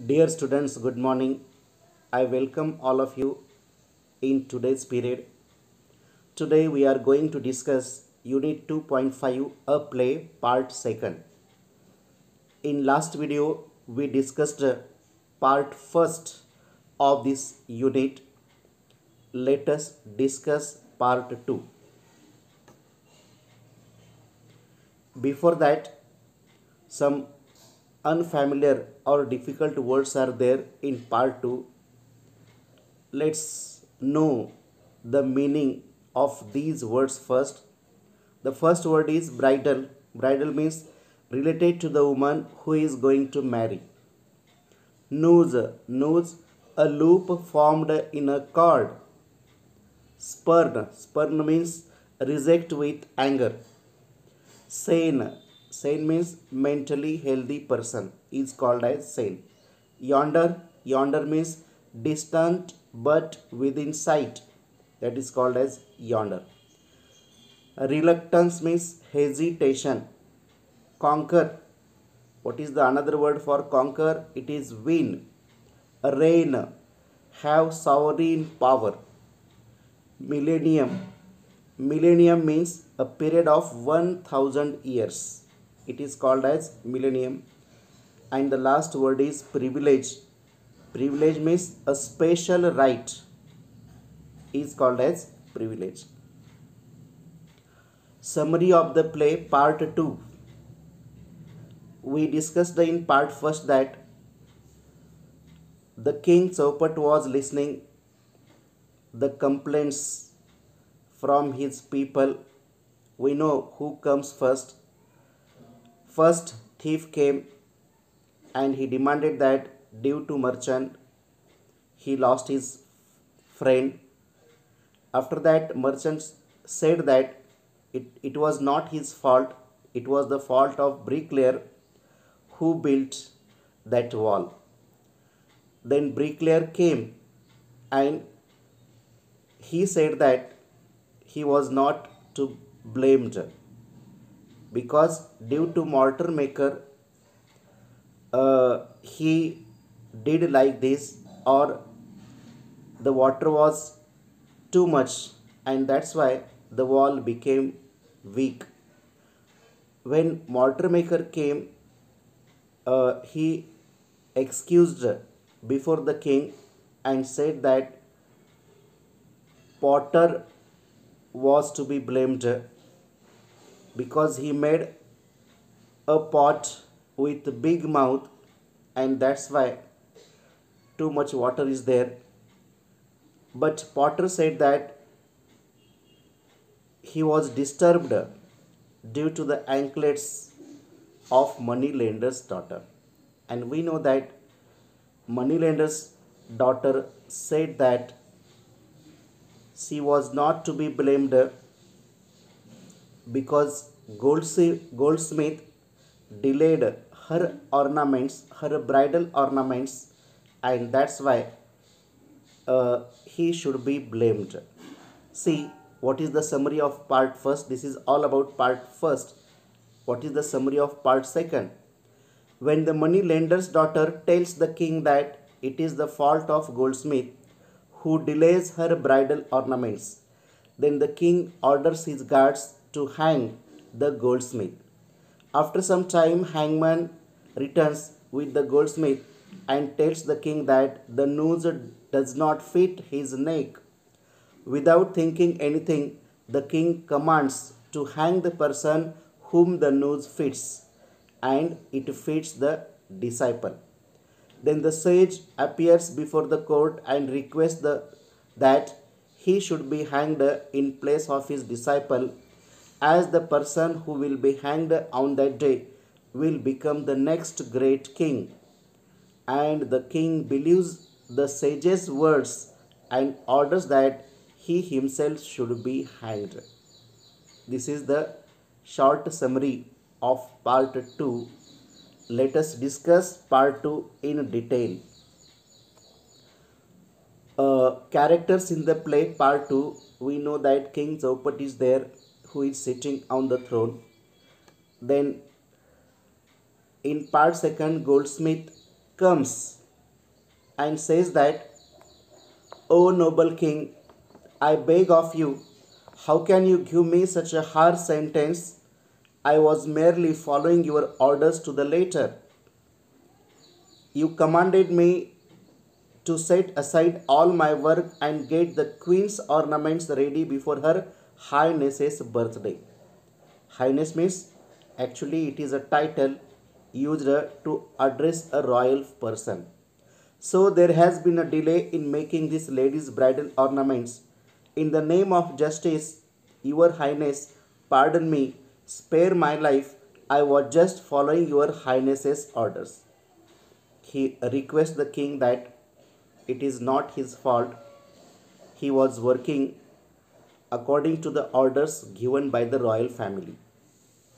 Dear students, good morning. I welcome all of you in today's period. Today we are going to discuss Unit 2.5 A Play Part 2nd. In last video we discussed Part 1st of this unit. Let us discuss Part 2. Before that, some unfamiliar or difficult words are there in Part 2. Let's know the meaning of these words first. The first word is bridal. Bridal means related to the woman who is going to marry. Noose. Noose, a loop formed in a cord. Spurn. Spurn means reject with anger. Sane. Sane means mentally healthy person is called as sane. Yonder. Yonder means distant but within sight. That is called as yonder. Reluctance means hesitation. Conquer. What is the another word for conquer? It is win. Reign. Have sovereign power. Millennium. Millennium means a period of 1000 years. It is called as millennium. And the last word is privilege. Privilege means a special right is called as privilege. Summary of the play part 2. We discussed in part first that the king Chaupat was listening the complaints from his people. We know who comes first. First thief came and he demanded that due to merchant he lost his friend. After that, merchant said that it was not his fault, it was the fault of bricklayer who built that wall. Then bricklayer came and he said that he was not to blamed because due to mortar maker he did like this, or the water was too much and that's why the wall became weak. When mortar maker came, he excused before the king and said that potter was to be blamed because he made a pot with big mouth and that's why too much water is there. But potter said that he was disturbed due to the anklets of moneylender's daughter. And we know that moneylender's daughter said that she was not to be blamed because goldsmith delayed her ornaments, her bridal ornaments, and that's why he should be blamed. See, what is the summary of part first? This is all about part first. What is the summary of part second? When the money lender's daughter tells the king that it is the fault of goldsmith who delays her bridal ornaments, then the king orders his guards to hang the goldsmith. After some time, hangman returns with the goldsmith and tells the king that the noose does not fit his neck. Without thinking anything, the king commands to hang the person whom the noose fits, and it fits the disciple. Then the sage appears before the court and requests that he should be hanged in place of his disciple, as the person who will be hanged on that day will become the next great king. And the king believes the sage's words and orders that he himself should be hanged. This is the short summary of part 2. Let us discuss part 2 in detail. Characters in the play part 2, we know that King Chaupat is there who is sitting on the throne. Then in part second, goldsmith comes and says that, O noble king, I beg of you, how can you give me such a harsh sentence? I was merely following your orders to the letter. You commanded me to set aside all my work and get the queen's ornaments ready before her highness's birthday. Highness means actually it is a title used to address a royal person. So there has been a delay in making this lady's bridal ornaments. In the name of justice, your highness, pardon me, spare my life. I was just following your highness's orders. He requests the king that it is not his fault. He was working according to the orders given by the royal family.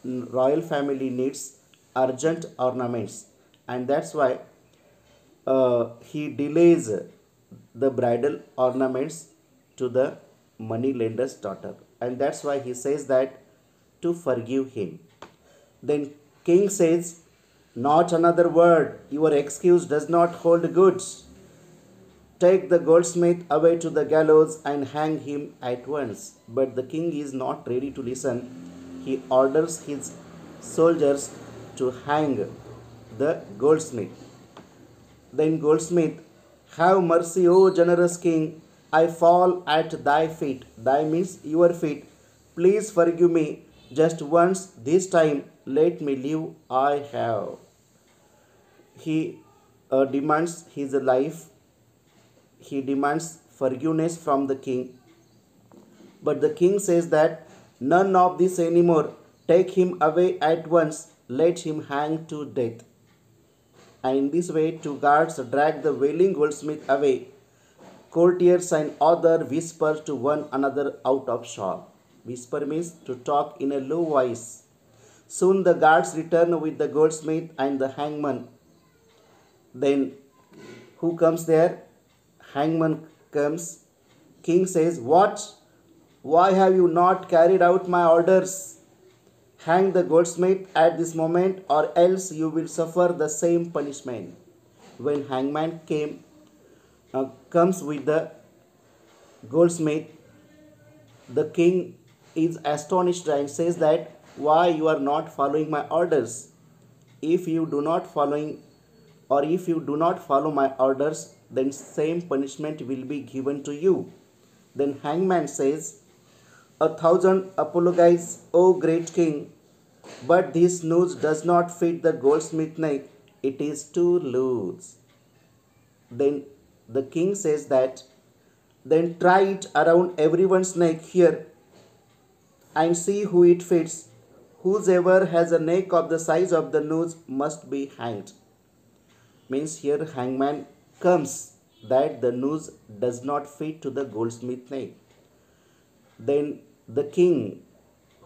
Royal family needs urgent ornaments, and that's why he delays the bridal ornaments to the money lender's daughter, and that's why he says that to forgive him. Then king says, not another word, your excuse does not hold good. Take the goldsmith away to the gallows and hang him at once. But the king is not ready to listen. He orders his soldiers to hang the goldsmith. Then goldsmith, have mercy, O generous king. I fall at thy feet. Thy means your feet. Please forgive me. Just once, this time, let me live. I have. He demands his life. He demands forgiveness from the king. But the king says that none of this anymore. Take him away at once. Let him hang to death. And in this way, two guards drag the wailing goldsmith away. Courtiers and others whisper to one another out of shock. Whisper means to talk in a low voice. Soon the guards return with the goldsmith and the hangman. Then who comes there? Hangman comes. King says, what? Why have you not carried out my orders? Hang the goldsmith at this moment, or else you will suffer the same punishment. When hangman comes with the goldsmith, the king is astonished and says that, why you are not following my orders? If you do not follow my orders, then same punishment will be given to you. Then hangman says, 1,000 apologies, O great king, but this noose does not fit the goldsmith neck. It is too loose. Then the king says that, then try it around everyone's neck here and see who it fits. Whosoever has a neck of the size of the noose must be hanged. Means here hangman comes that the noose does not fit to the goldsmith neck. Then the king,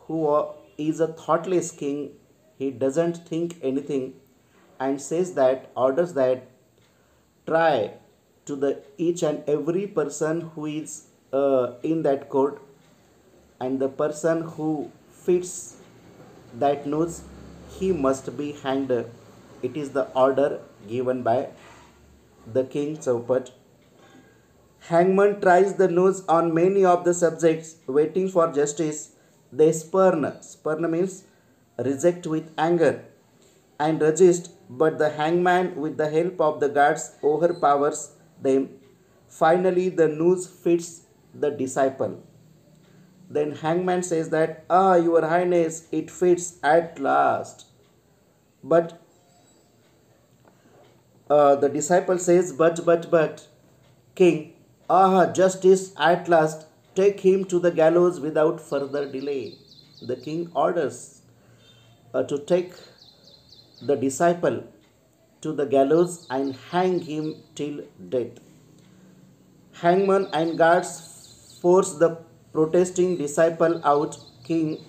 who is a thoughtless king, he doesn't think anything and orders that try to the each and every person who is in that court, and the person who fits that noose, he must be hanged. It is the order given by the king Chaupat. Hangman tries the noose on many of the subjects waiting for justice. They spurn means reject with anger and resist, but the hangman, with the help of the guards, overpowers them. Finally, the noose fits the disciple. Then hangman says that, your highness, it fits at last. But the disciple says, but, king, justice at last, take him to the gallows without further delay. The king orders to take the disciple to the gallows and hang him till death. Hangman and guards force the protesting disciple out. King,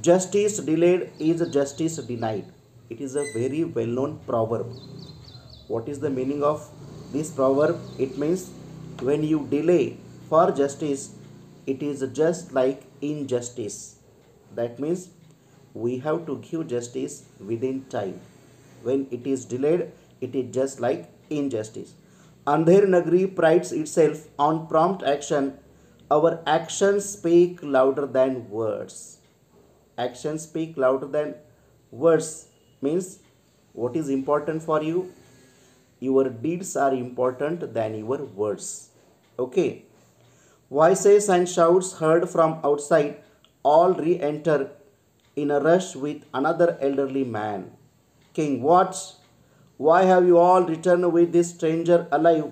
justice delayed is justice denied. It is a very well known proverb. What is the meaning of this proverb? It means when you delay for justice, it is just like injustice. That means we have to give justice within time. When it is delayed, it is just like injustice. Andher Nagri prides itself on prompt action. Our actions speak louder than words. Actions speak louder than words means what is important for you? Your deeds are important than your words. Okay. Voices and shouts heard from outside all re enter in a rush with another elderly man. King, what? Why have you all returned with this stranger alive?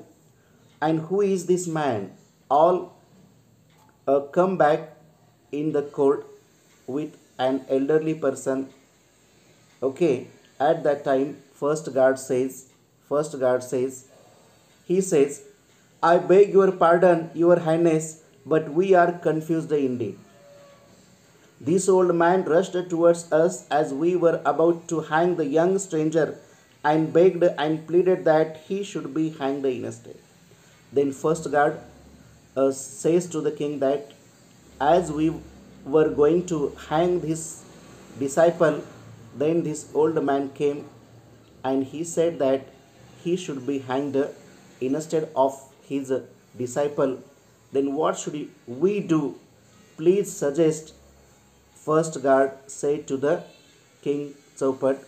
And who is this man? All come back in the court with an elderly person. Okay, at that time, first guard says, he says, I beg your pardon, your highness, but we are confused indeed. This old man rushed towards us as we were about to hang the young stranger and begged and pleaded that he should be hanged instead. Then first guard says to the king that as we were going to hang his disciple, then this old man came and he said that he should be hanged instead of his disciple. Then what should we do? Please suggest. First guard said to the king Chaupat.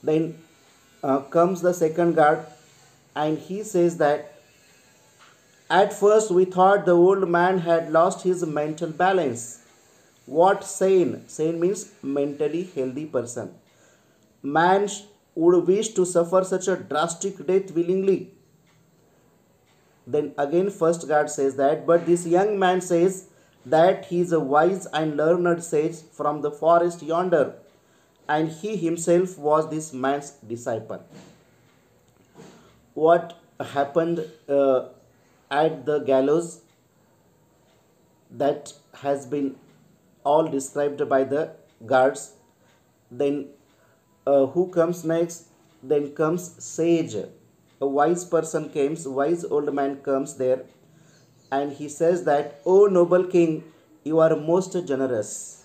Then comes the second guard and he says that at first we thought the old man had lost his mental balance. What sane? Sane means mentally healthy person. Man would wish to suffer such a drastic death willingly. Then again first guard says that, but this young man says that he is a wise and learned sage from the forest yonder, and he himself was this man's disciple. What happened at the gallows, that has been all described by the guards. Then who comes next? Then comes sage. A wise person comes, wise old man comes there, and he says that, O noble king, you are most generous.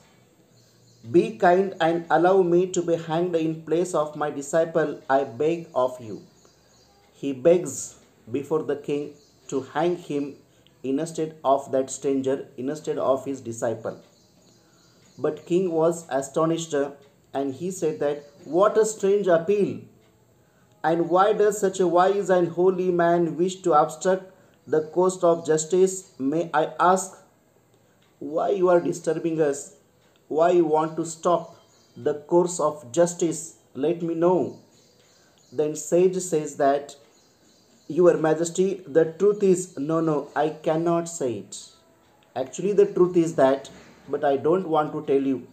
Be kind and allow me to be hanged in place of my disciple, I beg of you. He begs before the king to hang him instead of that stranger, instead of his disciple. But king was astonished and he said that, what a strange appeal! And why does such a wise and holy man wish to obstruct the course of justice? May I ask why you are disturbing us? Why you want to stop the course of justice? Let me know. Then sage says that, your majesty, the truth is, no, I cannot say it. Actually the truth is that, but I don't want to tell you.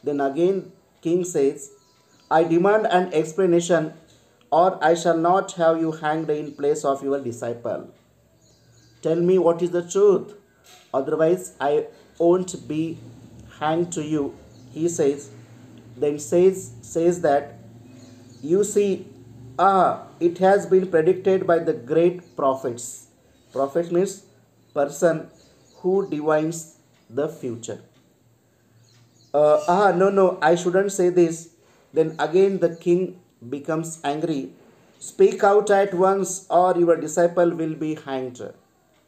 Then again king says, I demand an explanation, or I shall not have you hanged in place of your disciple. Tell me what is the truth, otherwise I won't be hanged to you, he says. Then says that, you see, it has been predicted by the great prophets. Prophet means person who divines the future. No, I shouldn't say this. Then again the king becomes angry. Speak out at once, or your disciple will be hanged.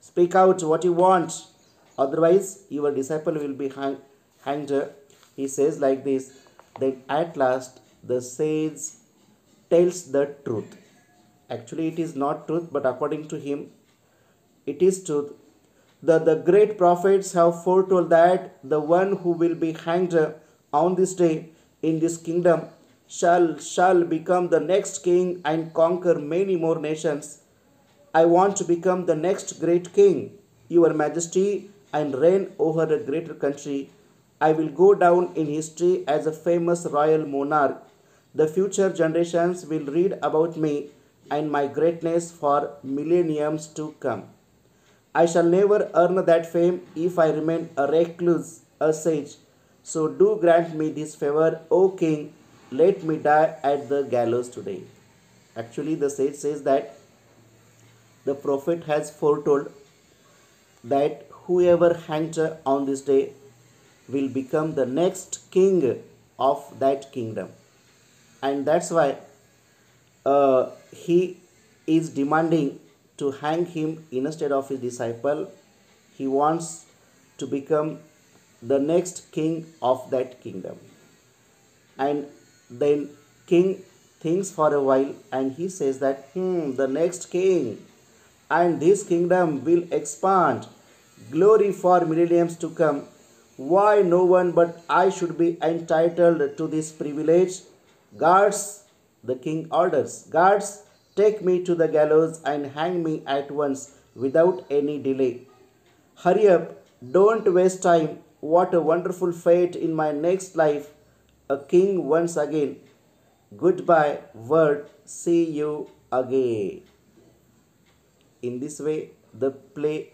Speak out what you want, otherwise your disciple will be hanged. He says like this. Then at last the sage tells the truth. Actually it is not truth, but according to him it is truth. The great prophets have foretold that the one who will be hanged on this day in this kingdom shall become the next king and conquer many more nations. I want to become the next great king, your majesty, and reign over a greater country. I will go down in history as a famous royal monarch. The future generations will read about me and my greatness for millenniums to come. I shall never earn that fame if I remain a recluse, a sage. So do grant me this favor, O king, let me die at the gallows today. Actually, the sage says that the prophet has foretold that whoever hanged on this day will become the next king of that kingdom. And that's why he is demanding to hang him instead of his disciple. He wants to become the next king of that kingdom. And then king thinks for a while and he says that, the next king, and this kingdom will expand, glory for millenniums to come. Why no one but I should be entitled to this privilege? Guards, the king orders, guards, take me to the gallows and hang me at once without any delay. Hurry up, don't waste time. What a wonderful fate in my next life. A king once again. Goodbye, word, see you again. In this way, the play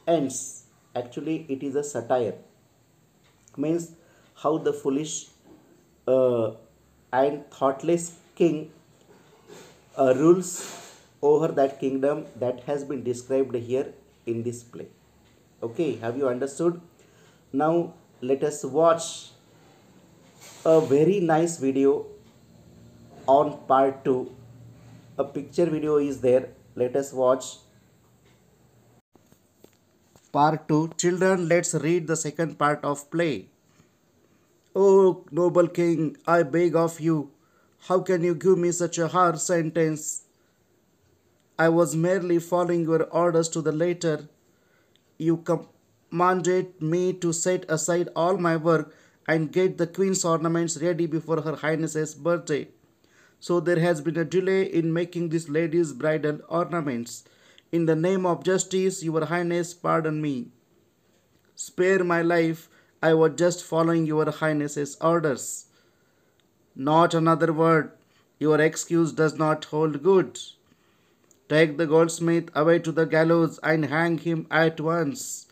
ends. Actually, it is a satire. Means how the foolish and thoughtless king rules over that kingdom that has been described here in this play. Okay, have you understood? Now let us watch a very nice video on part 2. A picture video is there. Let us watch part 2. Children, let's read the second part of play. Oh, noble king, I beg of you, how can you give me such a harsh sentence? I was merely following your orders to the letter. You commanded me to set aside all my work and get the queen's ornaments ready before her highness's birthday. So there has been a delay in making this lady's bridal ornaments. In the name of justice, your highness, pardon me. Spare my life. I was just following your highness's orders. Not another word. Your excuse does not hold good. Take the goldsmith away to the gallows and hang him at once.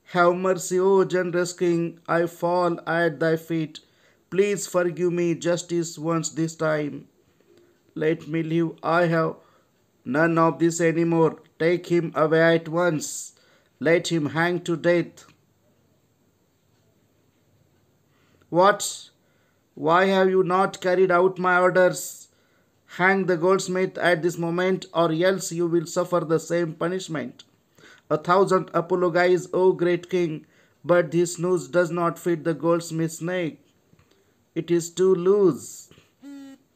Have mercy, O generous king. I fall at thy feet. Please forgive me justice once this time. Let me live. I have none of this anymore. Take him away at once. Let him hang to death. What? Why have you not carried out my orders? Hang the goldsmith at this moment, or else you will suffer the same punishment. 1,000 apologies, O great king, but this noose does not fit the goldsmith's neck. It is too loose.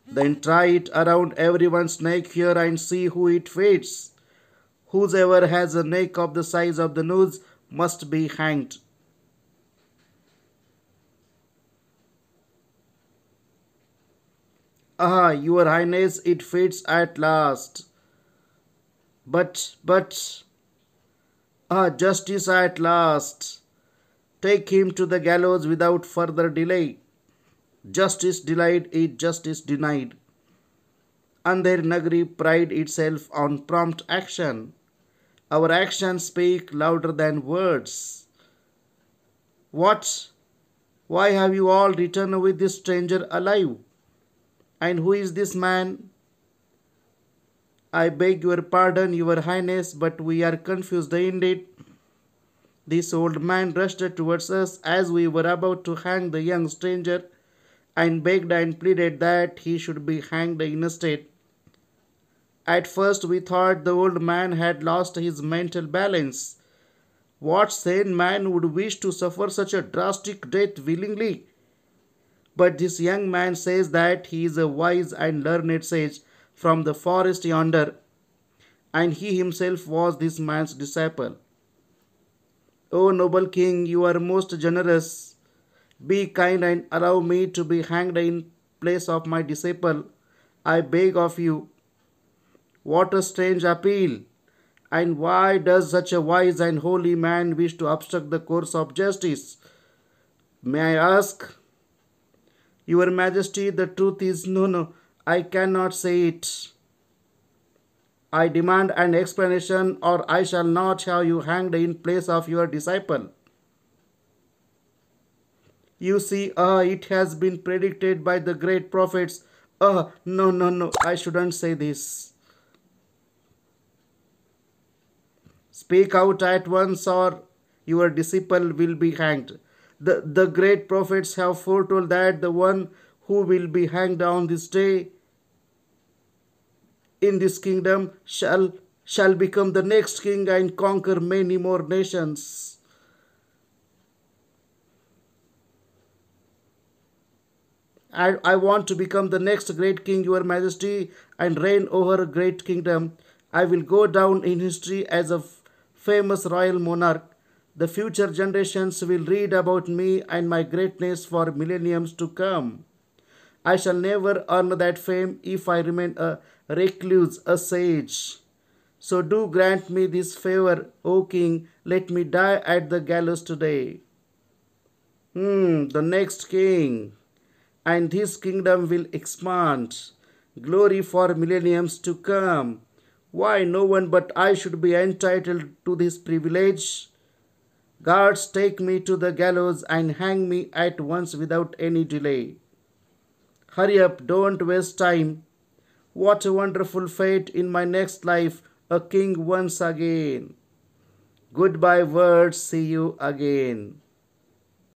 Then try it around everyone's neck here and see who it fits. Whosoever has a neck of the size of the noose must be hanged. Ah, your highness, it fits at last. But, justice at last. Take him to the gallows without further delay. Justice delayed is justice denied. Andher Nagari pride itself on prompt action. Our actions speak louder than words. What? Why have you all returned with this stranger alive? And who is this man? I beg your pardon, your highness, but we are confused indeed. This old man rushed towards us as we were about to hang the young stranger and begged and pleaded that he should be hanged instead. At first we thought the old man had lost his mental balance. What sane man would wish to suffer such a drastic death willingly? But this young man says that he is a wise and learned sage from the forest yonder, and he himself was this man's disciple. O noble king, you are most generous. Be kind and allow me to be hanged in place of my disciple. I beg of you. What a strange appeal! And why does such a wise and holy man wish to obstruct the course of justice? May I ask? Your Majesty, the truth is no, I cannot say it. I demand an explanation, or I shall not have you hanged in place of your disciple. You see, it has been predicted by the great prophets. No, I shouldn't say this. Speak out at once, or your disciple will be hanged. The great prophets have foretold that the one who will be hanged on this day in this kingdom shall shall become the next king and conquer many more nations. I want to become the next great king, your majesty, and reign over a great kingdom. I will go down in history as a famous royal monarch. The future generations will read about me and my greatness for millenniums to come. I shall never earn that fame if I remain a recluse, a sage. So do grant me this favor, O king, let me die at the gallows today. The next king, and his kingdom will expand. Glory for millenniums to come. Why no one but I should be entitled to this privilege? Guards, take me to the gallows and hang me at once without any delay. Hurry up, don't waste time. What a wonderful fate in my next life, a king once again. Goodbye, words, see you again.